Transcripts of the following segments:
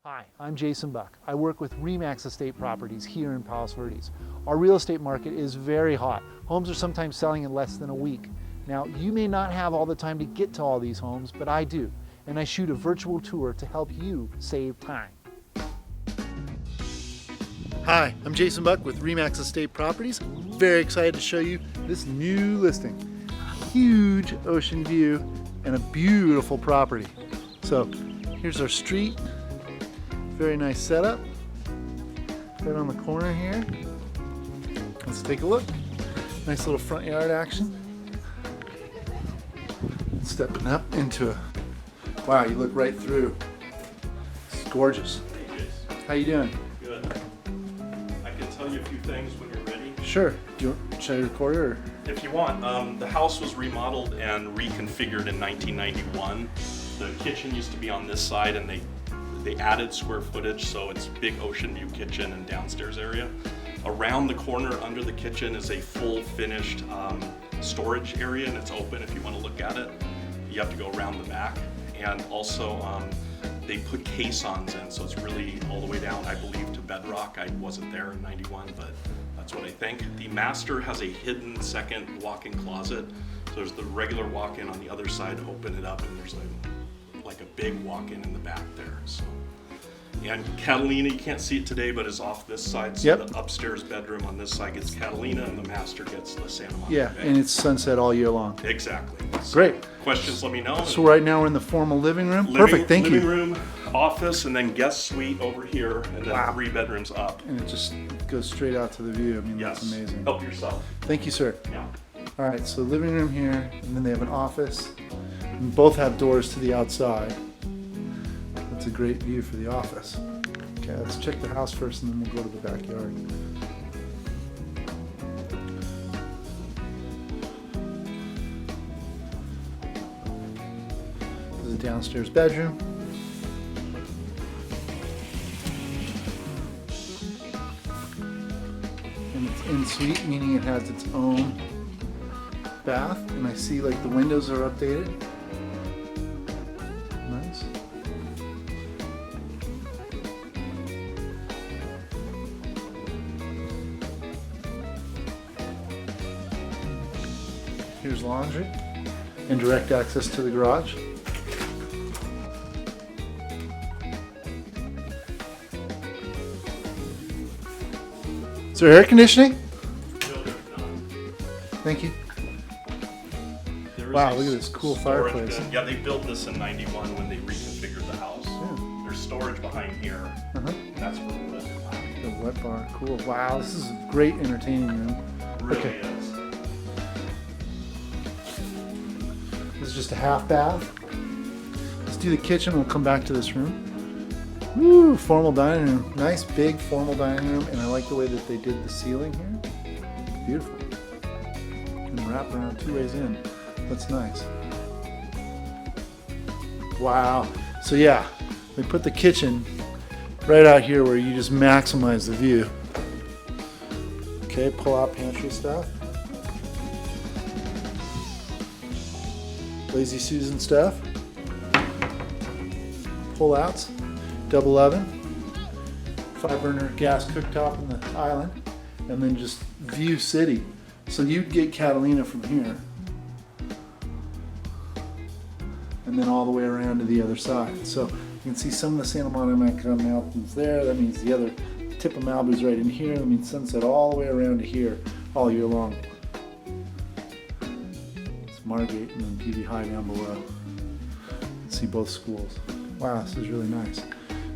Hi, I'm Jason Buck. I work with RE/MAX Estate Properties here in Palos Verdes. Our real estate market is very hot. Homes are sometimes selling in less than a week. Now, you may not have all the time to get to all these homes, but I do. And I shoot a virtual tour to help you save time. Hi, I'm Jason Buck with RE/MAX Estate Properties. Very excited to show you this new listing. Huge ocean view and a beautiful property. So here's our street. Very nice setup. Right on the corner here. Let's take a look. Nice little front yard action. Stepping up into a, wow, you look right through. It's gorgeous. How you doing? Good. I can tell you a few things when you're ready. Sure. Should I record it or? If you want. The house was remodeled and reconfigured in 1991. The kitchen used to be on this side and they added square footage, so it's big ocean view kitchen and downstairs area. Around the corner under the kitchen is a full finished storage area, and it's open if you want to look at it. You have to go around the back. And also they put caissons in, so it's really all the way down, I believe, to bedrock. I wasn't there in 91, but that's what I think. The master has a hidden second walk-in closet. So there's the regular walk-in on the other side, open it up, and there's like a big walk-in in the back there. So, and Catalina, you can't see it today, but is off this side. So Yep. The upstairs bedroom on this side gets Catalina, and the master gets the Santa Monica Yeah, Bay. and it's sunset all year long. Exactly. Great. Questions, let me know. So right now we're in the formal living room. Perfect, thank Living you. room, office, and then guest suite over here, and then Wow. 3 bedrooms up. And it just goes straight out to the view. I mean, Yes. that's amazing. Help yourself. Thank you, sir. Yeah. All right, so living room here, and then they have an office. And both have doors to the outside. That's a great view for the office. Okay, let's check the house first, and then we'll go to the backyard. This is a downstairs bedroom. And it's en suite, meaning it has its own bath, and I see like the windows are updated. Nice. Here's laundry and direct access to the garage. Is there air conditioning? Thank you. There is Wow, a look at this cool storage fireplace. bin. Yeah, they built this in 91 when they reconfigured the house. Yeah. There's storage behind here. Uh-huh. And that's for the wood. The wet bar, cool. Wow, this is a great entertaining room. Really Okay. is. This is just a half bath. Let's do the kitchen, we'll come back to this room. Woo, formal dining room. Nice big formal dining room, and I like the way that they did the ceiling here. Beautiful. And wrap around 2 ways in. That's nice. Wow. So yeah, they put the kitchen right out here where you just maximize the view. Okay, pull out pantry stuff. Lazy Susan stuff. Pull outs. Double oven. 5-burner gas cooktop in the island. And then just view city. So you'd get Catalina from here. And then all the way around to the other side. So you can see some of the Santa Monica Mountains there. That means the other tip of Malibu's right in here. That means sunset all the way around to here all year long. It's Margate and then PV High down below. You can see both schools. Wow, this is really nice.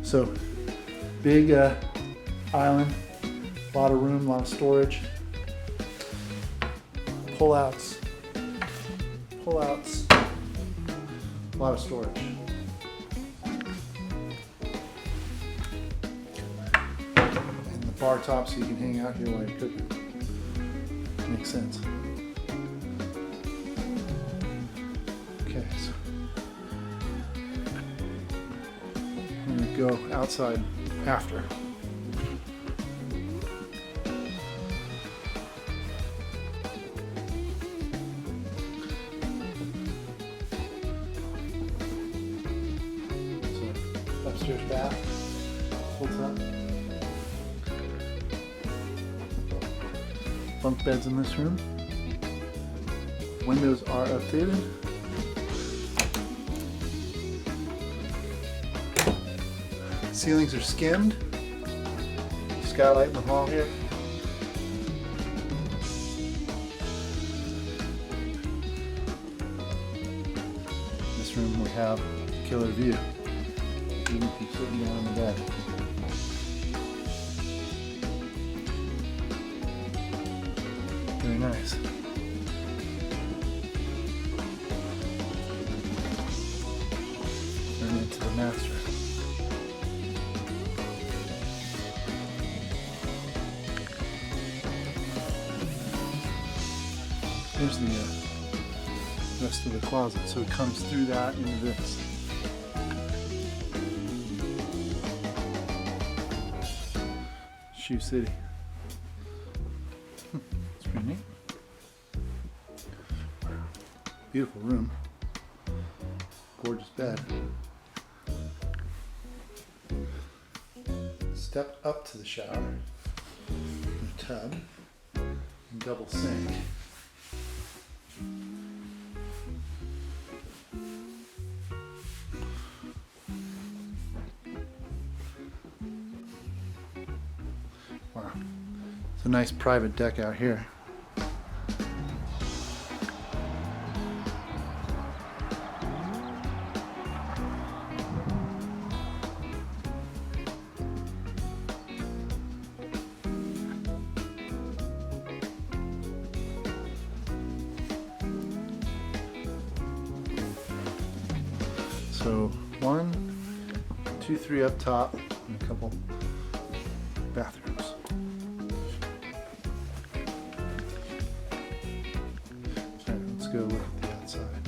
So big island, a lot of room, a lot of storage. Pull outs, a lot of storage. And the bar top so you can hang out here while you're cooking. Makes sense. Okay, so I'm gonna go outside after. Upstairs bath. Holds up. Bunk beds in this room. Windows are updated. Ceilings are skimmed. Skylight in the hall here. This room we have a killer view, even if you're sitting down in the bed. Very nice. Turn into the master. Here's the rest of the closet, so it comes through that into this. Shoe City. It's pretty neat. Beautiful room. Gorgeous bed. Step up to the shower. And a tub. And double sink. Wow, it's a nice private deck out here. So 1, 2, 3 up top and a couple bathrooms. Alright, let's go look at the outside.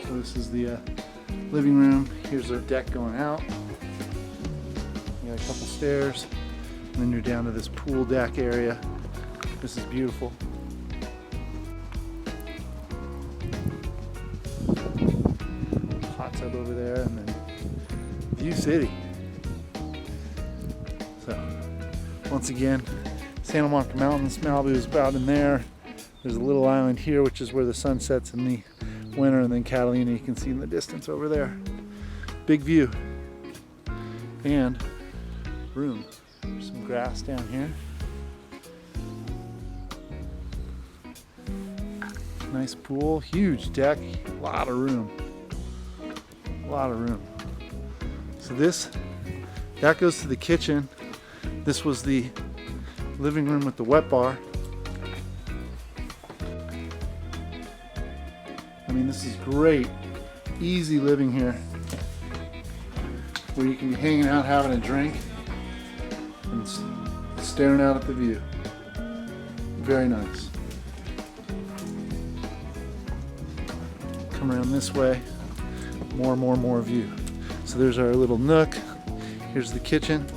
So this is the living room. Here's our deck going out. You got a couple stairs, and then you're down to this pool deck area. This is beautiful. Hot tub over there, and then View City. So, once again, Santa Monica Mountains, Malibu is about in there. There's a little island here, which is where the sun sets in the winter, and then Catalina you can see in the distance over there. Big view. And room. There's some grass down here. Nice pool, huge deck, a lot of room. A lot of room. So that goes to the kitchen. This was the living room with the wet bar. I mean, this is great. Easy living here, where you can be hanging out, having a drink, and staring out at the view. Very nice. Come around this way, more view. So there's our little nook. Here's the kitchen,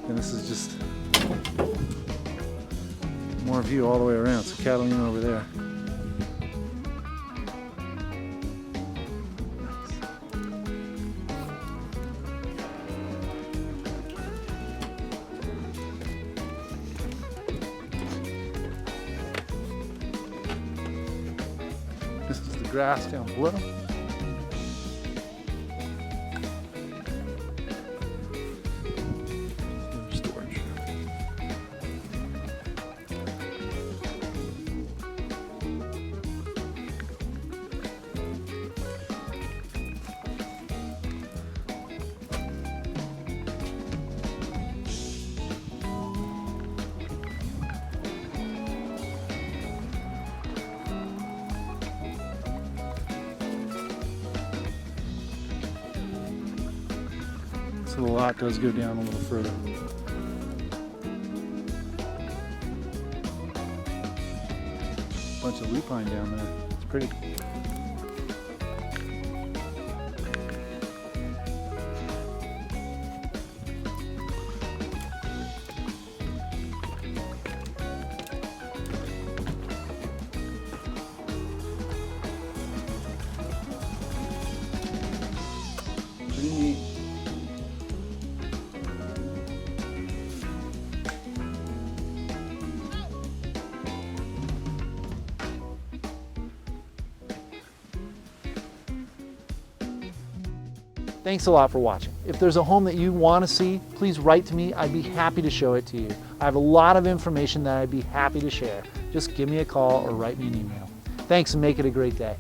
and this is just more view all the way around. So Catalina over there. This is the grass down below. Storage. So the lot does go down a little further. Bunch of lupine down there. It's pretty. Pretty neat. Thanks a lot for watching. If there's a home that you want to see, please write to me. I'd be happy to show it to you. I have a lot of information that I'd be happy to share. Just give me a call or write me an email. Thanks and make it a great day.